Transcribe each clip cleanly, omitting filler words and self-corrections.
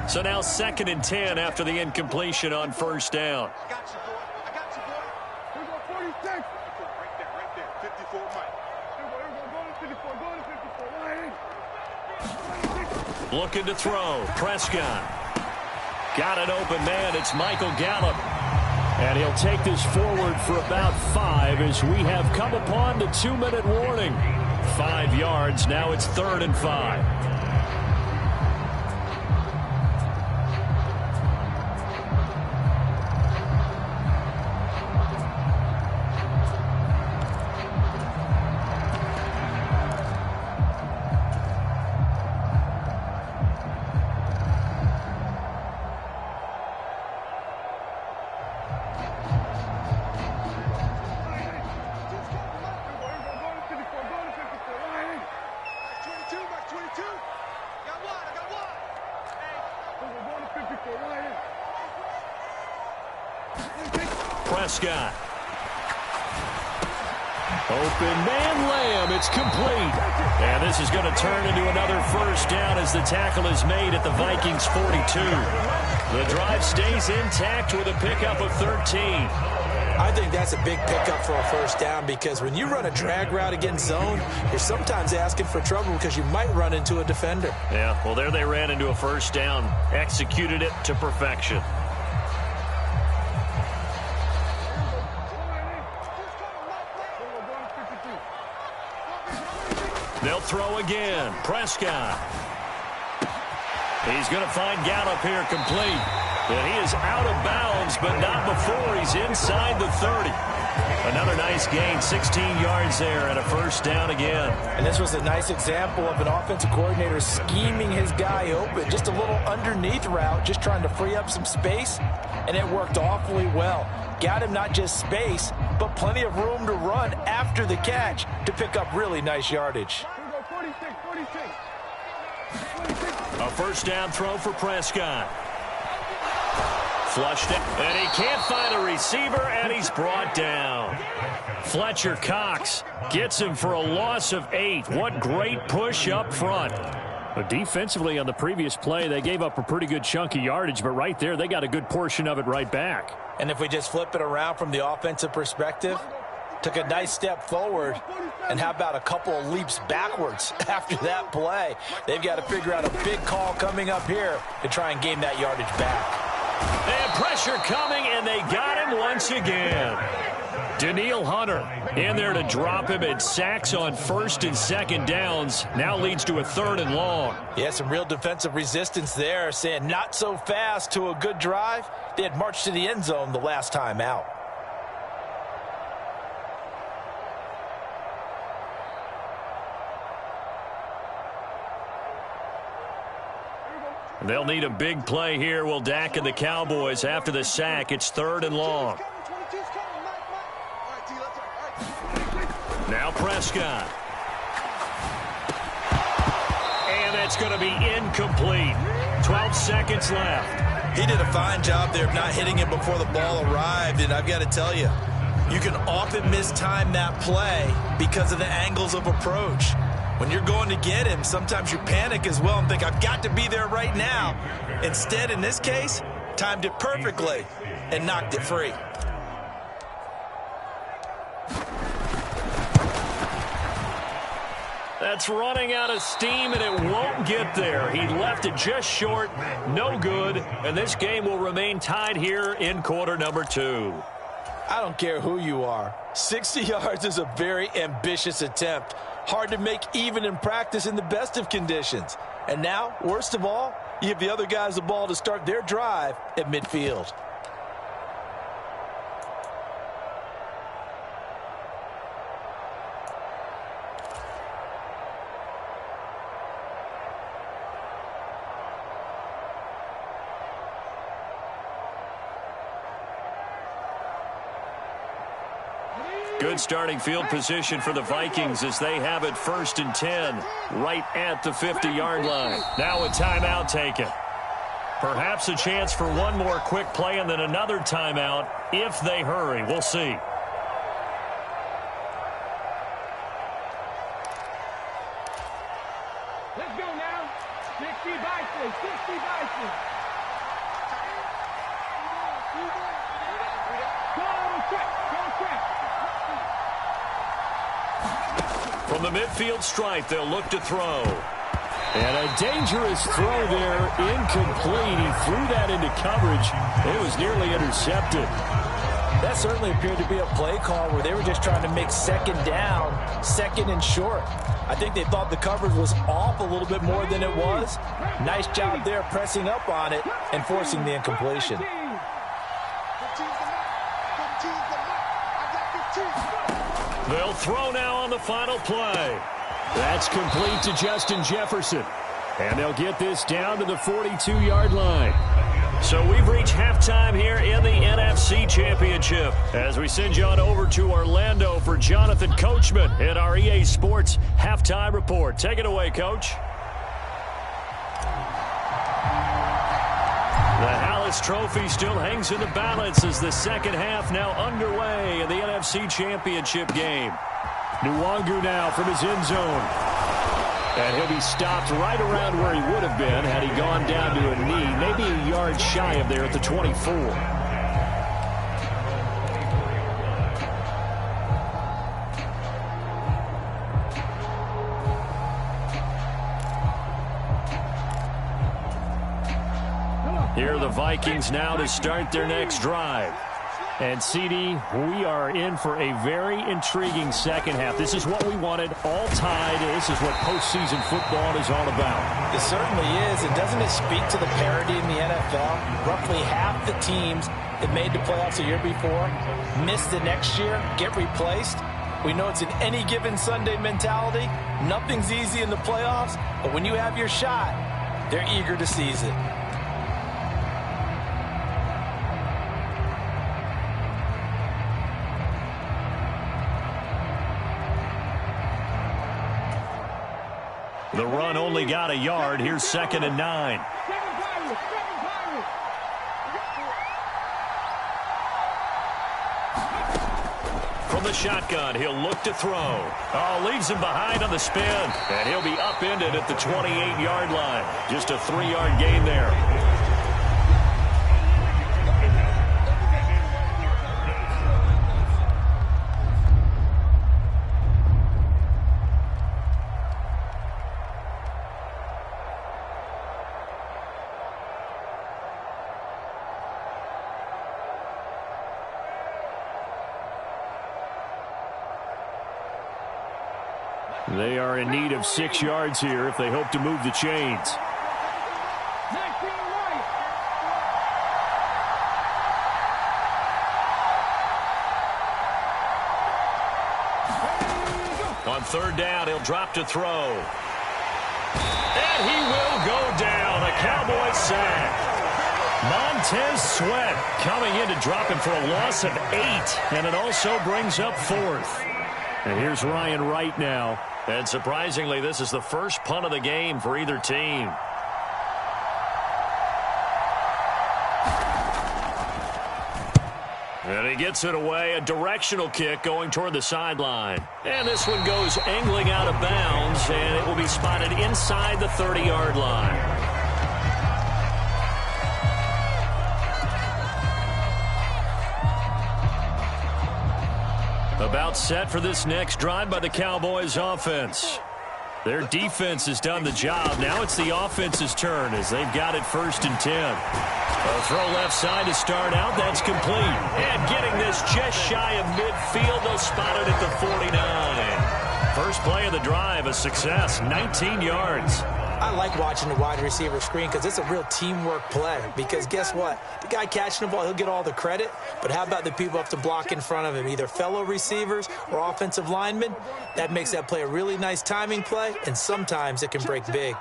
So now 2nd and 10 after the incompletion on first down. I got you, boy. I got you, boy. Here we go, 46. Right there. 54, Mike. Here we go, 54. Go to 54. Looking to throw. Prescott. Got an open man. It's Michael Gallup. And he'll take this forward for about 5 as we have come upon the 2-minute warning. 5 yards. Now it's 3rd and 5. Prescott. Open man Lamb. It's complete. And this is going to turn into another first down as the tackle is made at the Vikings 42. The drive stays intact with a pickup of 13. I think that's a big pickup for a first down because when you run a drag route against zone, you're sometimes asking for trouble because you might run into a defender. Yeah, well, there they ran into a first down. Executed it to perfection. They'll throw again. Prescott. He's going to find Gallup here complete. And he is out of bounds, but not before he's inside the 30. Another nice gain, 16 yards there, and a first down again. And this was a nice example of an offensive coordinator scheming his guy open. Just a little underneath route, just trying to free up some space, and it worked awfully well. Got him not just space, but plenty of room to run after the catch to pick up really nice yardage. A first down throw for Prescott. Flushed it, and he can't find a receiver, and he's brought down. Fletcher Cox gets him for a loss of 8. What great push up front. But defensively on the previous play, they gave up a pretty good chunk of yardage, but right there, they got a good portion of it right back. And if we just flip it around from the offensive perspective, took a nice step forward, and how about a couple of leaps backwards after that play? They've got to figure out a big call coming up here to try and gain that yardage back. And pressure coming, and they got him once again. Danielle Hunter in there to drop him at sacks on 1st and 2nd downs. Now leads to a 3rd and long. Yeah, some real defensive resistance there, saying not so fast to a good drive. They had marched to the end zone the last time out. They'll need a big play here. Will Dak and the Cowboys after the sack. It's 3rd and long. Now Prescott. And that's going to be incomplete. 12 seconds left. He did a fine job there of not hitting him before the ball arrived, and I've got to tell you, you can often mistime that play because of the angles of approach. When you're going to get him, sometimes you panic as well and think, I've got to be there right now. Instead, in this case, timed it perfectly and knocked it free. That's running out of steam, and it won't get there. He left it just short, no good, and this game will remain tied here in quarter number 2. I don't care who you are. 60 yards is a very ambitious attempt. Hard to make even in practice in the best of conditions. And now, worst of all, you give the other guys the ball to start their drive at midfield. Good starting field position for the Vikings as they have it 1st and 10 right at the 50-yard line. Now a timeout taken. Perhaps a chance for one more quick play and then another timeout if they hurry. We'll see. Let's go now. 60 Vikings. 60 Vikings. From the midfield stripe, they'll look to throw. And a dangerous throw there, incomplete. He threw that into coverage. It was nearly intercepted. That certainly appeared to be a play call where they were just trying to make second down, second and short. I think they thought the coverage was off a little bit more than it was. Nice job there pressing up on it and forcing the incompletion. They'll throw now on the final play. That's complete to Justin Jefferson. And they'll get this down to the 42-yard line. So we've reached halftime here in the NFC Championship as we send you on over to Orlando for Jonathan Coachman in our EA Sports Halftime Report. Take it away, Coach. The Hallis Trophy still hangs in the balance as the second half now underway in the NFC Championship game. Nwangu now from his end zone. And he'll be stopped right around where he would have been had he gone down to a knee, maybe a yard shy of there at the 24. Here are the Vikings now to start their next drive. And, CD, we are in for a very intriguing second half. This is what we wanted, all tied. This is what postseason football is all about. It certainly is. And doesn't it speak to the parity in the NFL? Roughly half the teams that made the playoffs the year before miss the next year, get replaced. We know it's an any given Sunday mentality. Nothing's easy in the playoffs, but when you have your shot, they're eager to seize it. The run only got a yard. Here's 2nd and 9. From the shotgun, he'll look to throw. Oh, leaves him behind on the spin. And he'll be upended at the 28-yard line. Just a 3-yard gain there. They are in need of 6 yards here if they hope to move the chains. On 3rd down, he'll drop to throw. And he will go down. A Cowboy sack. Montez Sweat coming in to drop him for a loss of 8. And it also brings up 4th. And here's Ryan Wright now. And surprisingly, this is the first punt of the game for either team. And he gets it away, a directional kick going toward the sideline. And this one goes angling out of bounds, and it will be spotted inside the 30-yard line. About set for this next drive by the Cowboys offense. Their defense has done the job. Now it's the offense's turn as they've got it 1st and 10. A throw left side to start out. That's complete. And getting this just shy of midfield. They'll spot it at the 49. First play of the drive, a success, 19 yards. I like watching the wide receiver screen because it's a real teamwork play. Because guess what? The guy catching the ball, he'll get all the credit. But how about the people up to block in front of him, either fellow receivers or offensive linemen? That makes that play a really nice timing play, and sometimes it can break big.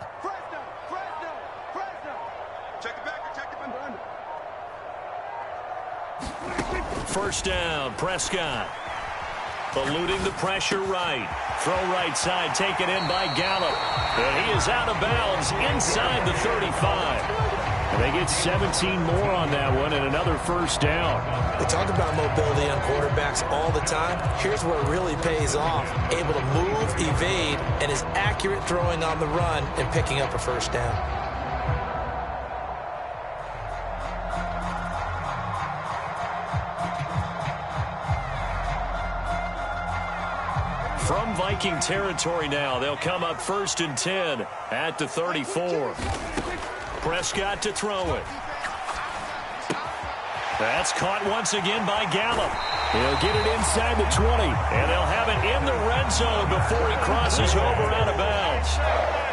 First down, Prescott. Eluding the pressure right. Throw right side, taken in by Gallup. And he is out of bounds inside the 35. And they get 17 more on that one and another first down. We talk about mobility on quarterbacks all the time. Here's where it really pays off. Able to move, evade, and is accurate throwing on the run and picking up a first down. Viking territory now. They'll come up 1st and 10 at the 34. Prescott to throw it. That's caught once again by Gallup. He'll get it inside the 20, and they'll have it in the red zone before he crosses over out of bounds.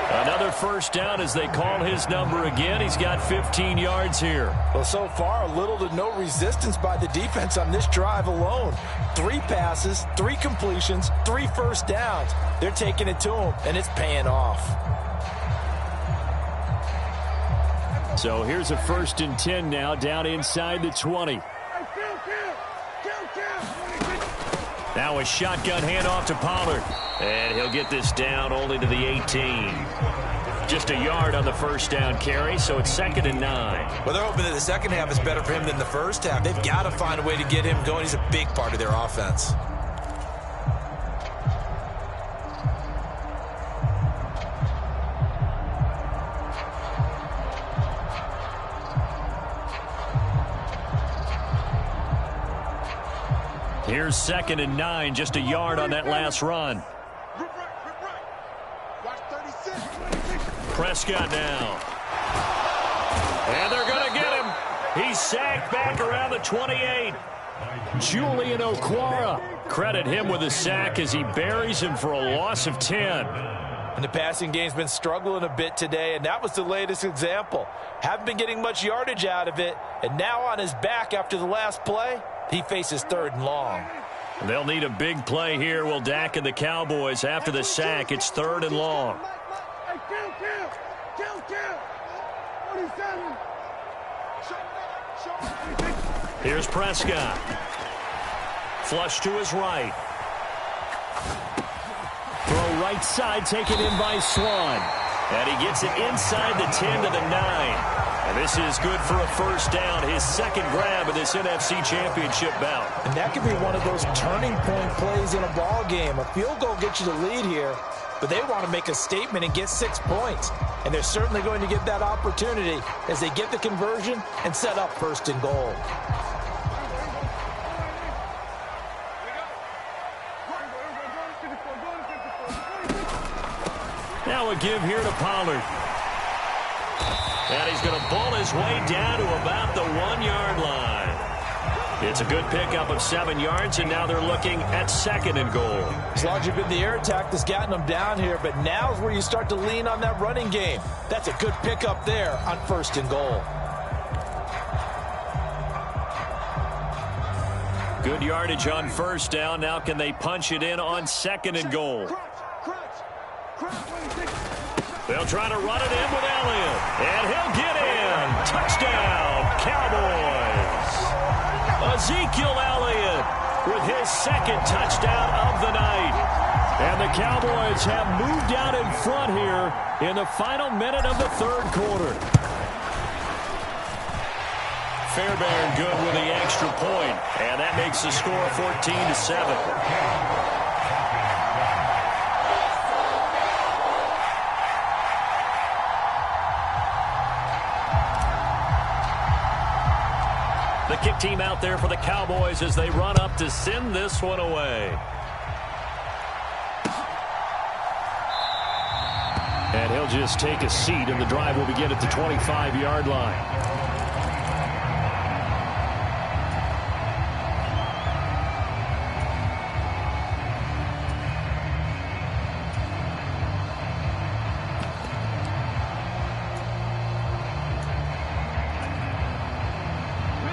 Another first down as they call his number again. He's got 15 yards here. Well, so far, little to no resistance by the defense on this drive alone. 3 passes, 3 completions, 3 first downs. They're taking it to him, and it's paying off. So here's a 1st and 10 now, down inside the 20. Now a shotgun handoff to Pollard. And he'll get this down only to the 18. Just a yard on the first down carry, so it's 2nd and 9. Well, they're hoping that the second half is better for him than the first half. They've got to find a way to get him going. He's a big part of their offense. Here's 2nd and 9, just a yard on that last run. Prescott now. And they're going to get him. He's sacked back around the 28. Julian Okwara. Credit him with a sack as he buries him for a loss of 10. And the passing game's been struggling a bit today, and that was the latest example. Haven't been getting much yardage out of it, and now on his back after the last play, he faces 3rd and long. They'll need a big play here, will Dak and the Cowboys. After the sack, it's 3rd and long. Here's Prescott. Flush to his right. Throw right side, taken in by Swan. And he gets it inside the 10 to the 9. And this is good for a first down, his 2nd grab of this NFC Championship bout. And that could be one of those turning point plays in a ball game. A field goal gets you the lead here, but they want to make a statement and get 6 points. And they're certainly going to get that opportunity as they get the conversion and set up 1st and goal. Now a give here to Pollard. And he's going to ball his way down to about the 1-yard line. It's a good pickup of 7 yards, and now they're looking at 2nd and goal. It's largely been the air attack that's gotten them down here, but now's where you start to lean on that running game. That's a good pickup there on 1st and goal. Good yardage on first down. Now can they punch it in on 2nd and goal? They'll try to run it in with Elliott. And he'll get in. Touchdown, Cowboys. Ezekiel Elliott with his 2nd touchdown of the night. And the Cowboys have moved out in front here in the final minute of the 3rd quarter. Fairbairn good with the extra point. And that makes the score 14-7. The kick team out there for the Cowboys as they run up to send this one away. And he'll just take a seat, and the drive will begin at the 25-yard line.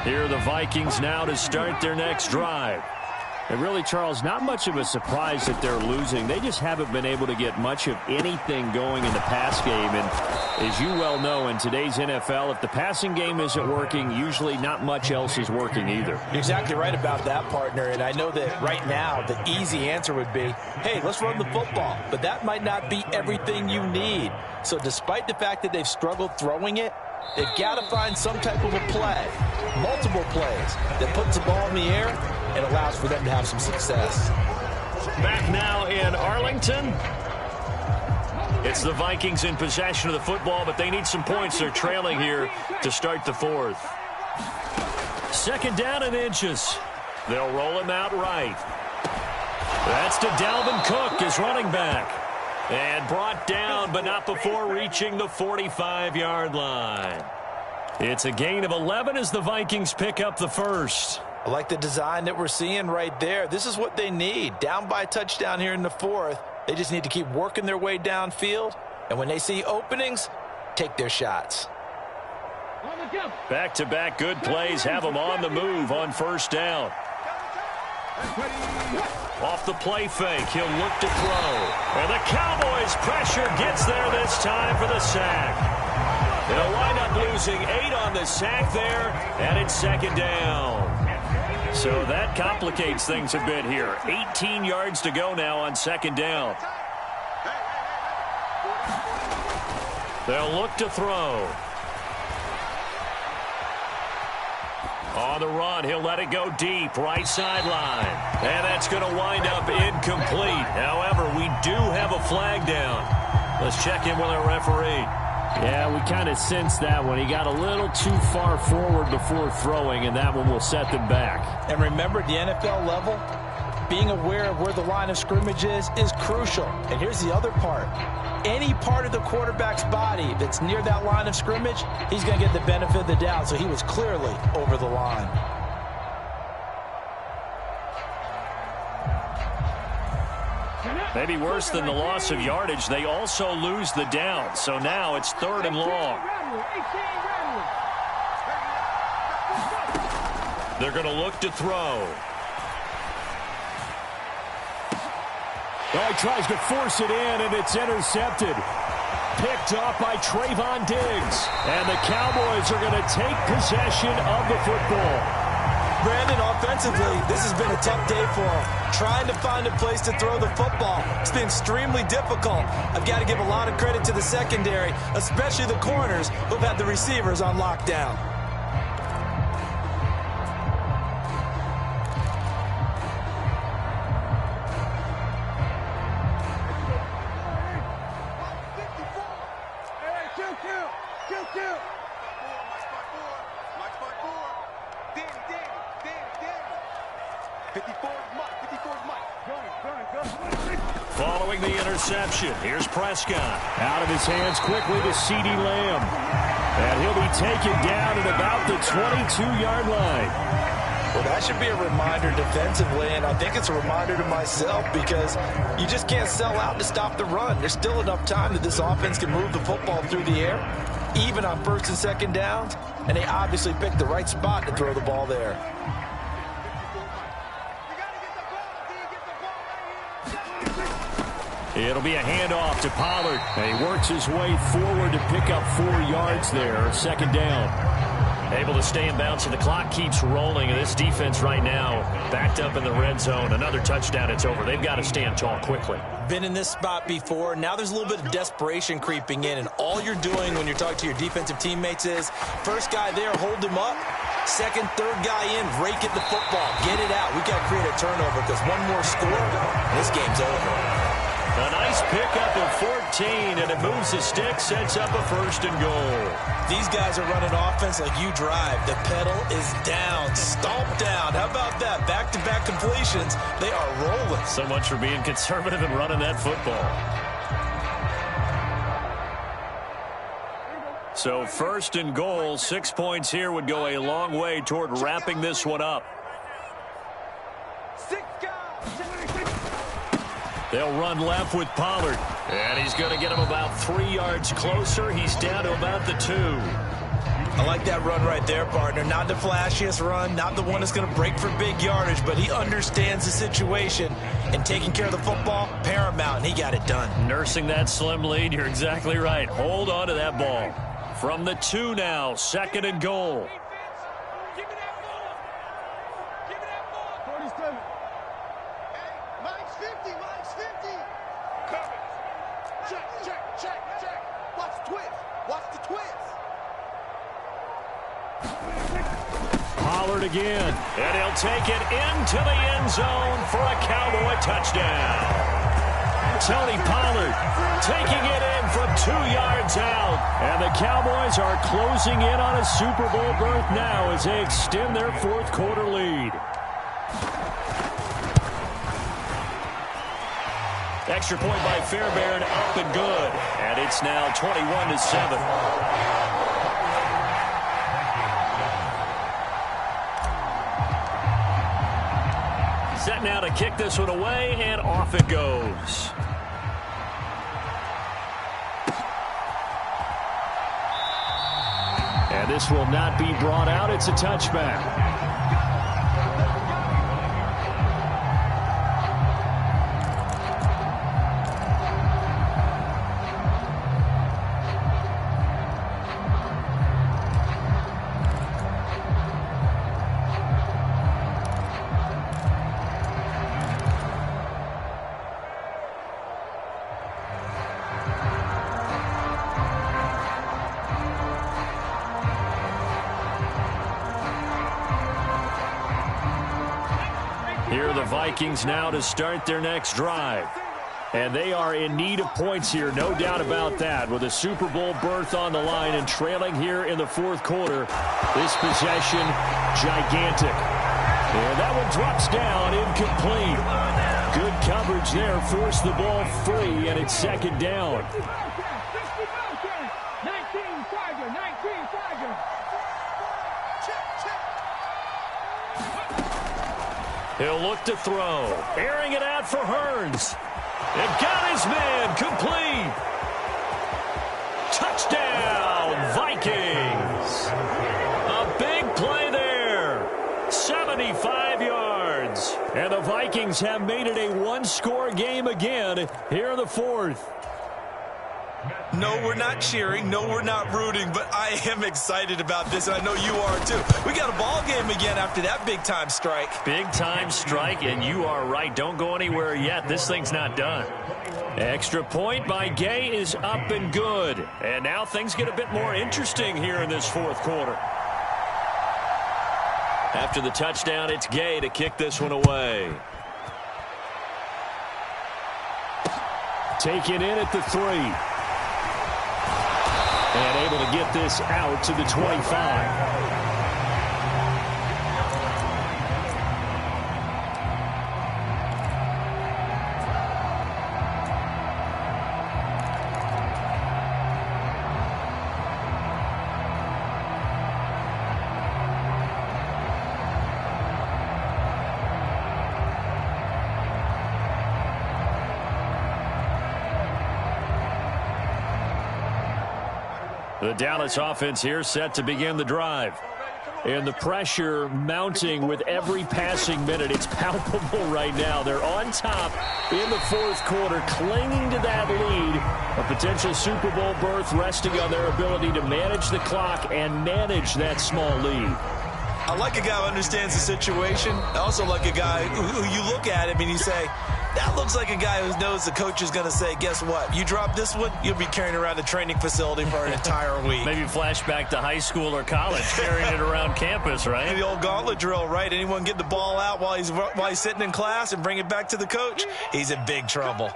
Here are the Vikings now to start their next drive. And really, Charles, not much of a surprise that they're losing. They just haven't been able to get much of anything going in the pass game. And as you well know, in today's NFL, if the passing game isn't working, usually not much else is working either. You're exactly right about that, partner. And I know that right now the easy answer would be, hey, let's run the football. But that might not be everything you need. So despite the fact that they've struggled throwing it, they've got to find some type of a play, multiple plays, that puts the ball in the air and allows for them to have some success. Back now in Arlington. It's the Vikings in possession of the football, but they need some points. They're trailing here to start the 4th. 2nd down and inches. They'll roll him out right. That's to Dalvin Cook, his running back. And brought down, but not before reaching the 45-yard line. It's a gain of 11 as the Vikings pick up the first. I like the design that we're seeing right there. This is what they need. Down by a touchdown here in the fourth. They just need to keep working their way downfield. And when they see openings, take their shots. Back-to-back good plays have them on the move on first down. Off the play fake, he'll look to throw. And the Cowboys' pressure gets there this time for the sack. They'll wind up losing 8 on the sack there, and it's second down. So that complicates things a bit here. 18 yards to go now on second down. They'll look to throw. On the run, he'll let it go deep, right sideline. And that's going to wind up incomplete. However, we do have a flag down. Let's check in with our referee. Yeah, we kind of sensed that one. He got a little too far forward before throwing, and that one will set them back. And remember, at the NFL level, being aware of where the line of scrimmage is crucial. And here's the other part. Any part of the quarterback's body that's near that line of scrimmage, he's going to get the benefit of the doubt. So he was clearly over the line. Maybe worse than the loss of yardage, they also lose the down. So now it's 3rd and long. They're going to look to throw. Oh, he tries to force it in, and it's intercepted. Picked up by Trayvon Diggs. And the Cowboys are going to take possession of the football. Brandon, offensively, this has been a tough day for him. Trying to find a place to throw the football. It's been extremely difficult. I've got to give a lot of credit to the secondary, especially the corners who've had the receivers on lockdown. Following the interception, here's Prescott. Out of his hands quickly to CeeDee Lamb. And he'll be taken down at about the 22-yard line. Well, that should be a reminder defensively, and I think it's a reminder to myself because you just can't sell out to stop the run. There's still enough time that this offense can move the football through the air, even on first and second downs, and they obviously picked the right spot to throw the ball there. It'll be a handoff to Pollard. And he works his way forward to pick up 4 yards there. Second down. Able to stay in bounds, and the clock keeps rolling. And this defense right now backed up in the red zone. Another touchdown, it's over. They've got to stand tall quickly. Been in this spot before. Now there's a little bit of desperation creeping in. And all you're doing when you're talking to your defensive teammates is, first guy there, hold him up. Second, third guy in, rake at the football. Get it out. We got to create a turnover because one more score, and this game's over. A nice pickup of 14, and it moves the stick, sets up a first and goal. These guys are running offense like you drive. The pedal is down, stomp down. How about that? Back-to-back completions. They are rolling. So much for being conservative and running that football. So first and goal, 6 points here would go a long way toward wrapping this one up. They'll run left with Pollard. And he's going to get him about 3 yards closer. He's down to about the 2. I like that run right there, partner. Not the flashiest run, not the one that's going to break for big yardage, but he understands the situation, and taking care of the football, paramount, and he got it done. Nursing that slim lead, you're exactly right. Hold on to that ball. From the 2 now, second and goal. Pollard again, and he'll take it into the end zone for a Cowboy touchdown. Tony Pollard taking it in from 2 yards out, and the Cowboys are closing in on a Super Bowl berth now as they extend their fourth quarter lead. Extra point by Fairbairn, up and good. And it's now 21-7. Set now to kick this one away, and off it goes. And this will not be brought out. It's a touchback. Here are the Vikings now to start their next drive. And they are in need of points here, no doubt about that. With a Super Bowl berth on the line and trailing here in the fourth quarter, this possession, gigantic. And that one drops down, incomplete. Good coverage there, forced the ball free, and it's second down. 19 Tiger. He'll look to throw. Airing it out for Hearns. And got his man complete. Touchdown, Vikings. A big play there. 75 yards. And the Vikings have made it a one-score game again here in the fourth. No, we're not cheering. No, we're not rooting. But I am excited about this, and I know you are too. We got a ball game again after that big-time strike. Big-time strike, and you are right. Don't go anywhere yet. This thing's not done. Extra point by Gay is up and good. And now things get a bit more interesting here in this fourth quarter. After the touchdown, it's Gay to kick this one away. Taken in at the 3. And able to get this out to the 25. The Dallas offense here set to begin the drive. And the pressure mounting with every passing minute. It's palpable right now. They're on top in the fourth quarter, clinging to that lead. A potential Super Bowl berth resting on their ability to manage the clock and manage that small lead. I like a guy who understands the situation. I also like a guy who you look at him and you say, that looks like a guy who knows the coach is going to say, guess what? You drop this one, you'll be carrying around the training facility for an entire week. Maybe flashback to high school or college, carrying it around campus, right? The old gauntlet drill, right? Anyone get the ball out while he's sitting in class and bring it back to the coach? He's in big trouble.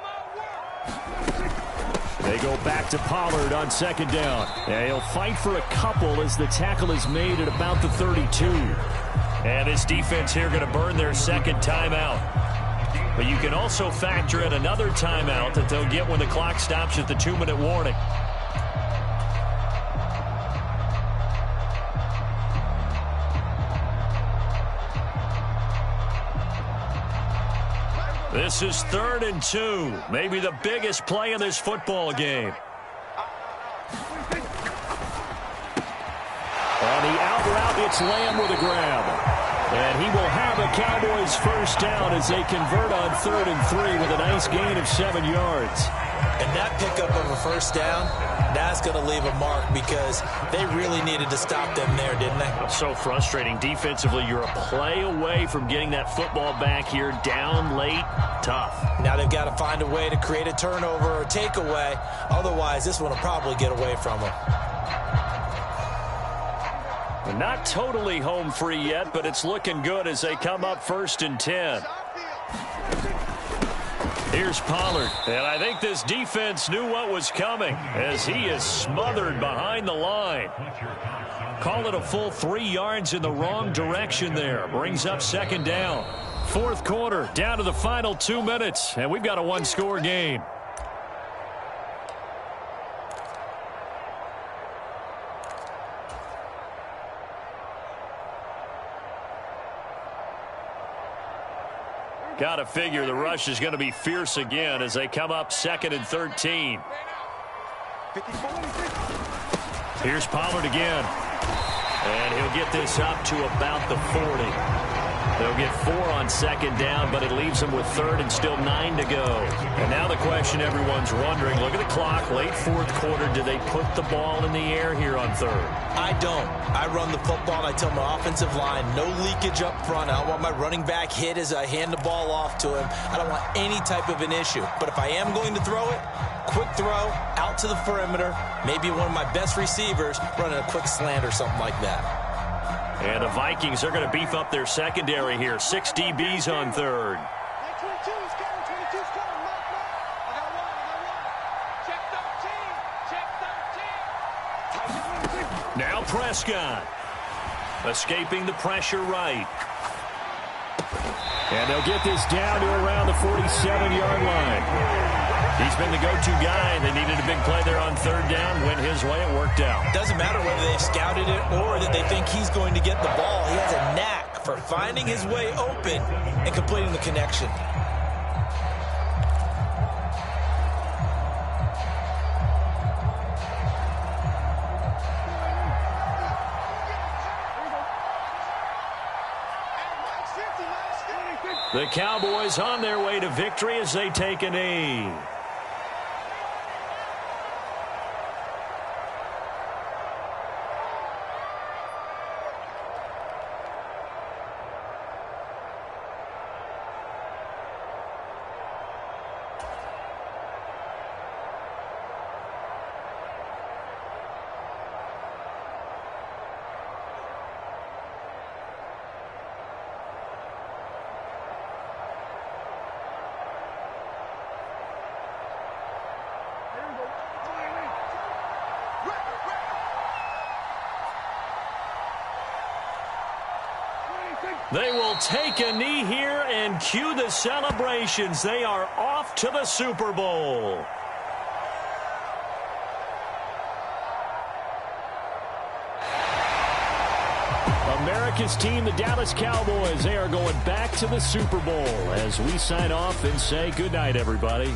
They go back to Pollard on second down. And he'll fight for a couple as the tackle is made at about the 32. And this defense here going to burn their second timeout. But you can also factor in another timeout that they'll get when the clock stops at the 2-minute warning. This is 3rd and 2. Maybe the biggest play in this football game. On the out route, it's Lamb with a grab. And he will have a Cowboys first down as they convert on 3rd and 3 with a nice gain of 7 yards. And that pickup of a first down, that's going to leave a mark because they really needed to stop them there, didn't they? So frustrating. Defensively, you're a play away from getting that football back here down late. Tough. Now they've got to find a way to create a turnover or takeaway. Otherwise, this one will probably get away from them. Not totally home free yet, but it's looking good as they come up 1st and 10. Here's Pollard, and I think this defense knew what was coming as he is smothered behind the line. Call it a full 3 yards in the wrong direction there. Brings up second down. Fourth quarter, down to the final 2 minutes, and we've got a one-score game. Got to figure the rush is going to be fierce again as they come up 2nd and 13. Here's Pollard again. And he'll get this up to about the 40. They'll get 4 on 2nd down, but it leaves them with 3rd and still 9 to go. And now the question everyone's wondering, look at the clock, late 4th quarter, do they put the ball in the air here on 3rd? I don't. I run the football, and I tell my offensive line, no leakage up front. I don't want my running back hit as I hand the ball off to him. I don't want any type of an issue. But if I am going to throw it, quick throw, out to the perimeter, maybe one of my best receivers running a quick slant or something like that. And the Vikings are going to beef up their secondary here. 6 DBs on 3rd. Now Prescott. Escaping the pressure right. And they'll get this down to around the 47-yard line. He's been the go-to guy. They needed a big play there on 3rd down. Went his way. It worked out. Doesn't matter whether they've scouted it or that they think he's going to get the ball. He has a knack for finding his way open and completing the connection. The Cowboys on their way to victory as they take a knee. They will take a knee here and cue the celebrations. They are off to the Super Bowl. America's team, the Dallas Cowboys, they are going back to the Super Bowl as we sign off and say goodnight, everybody.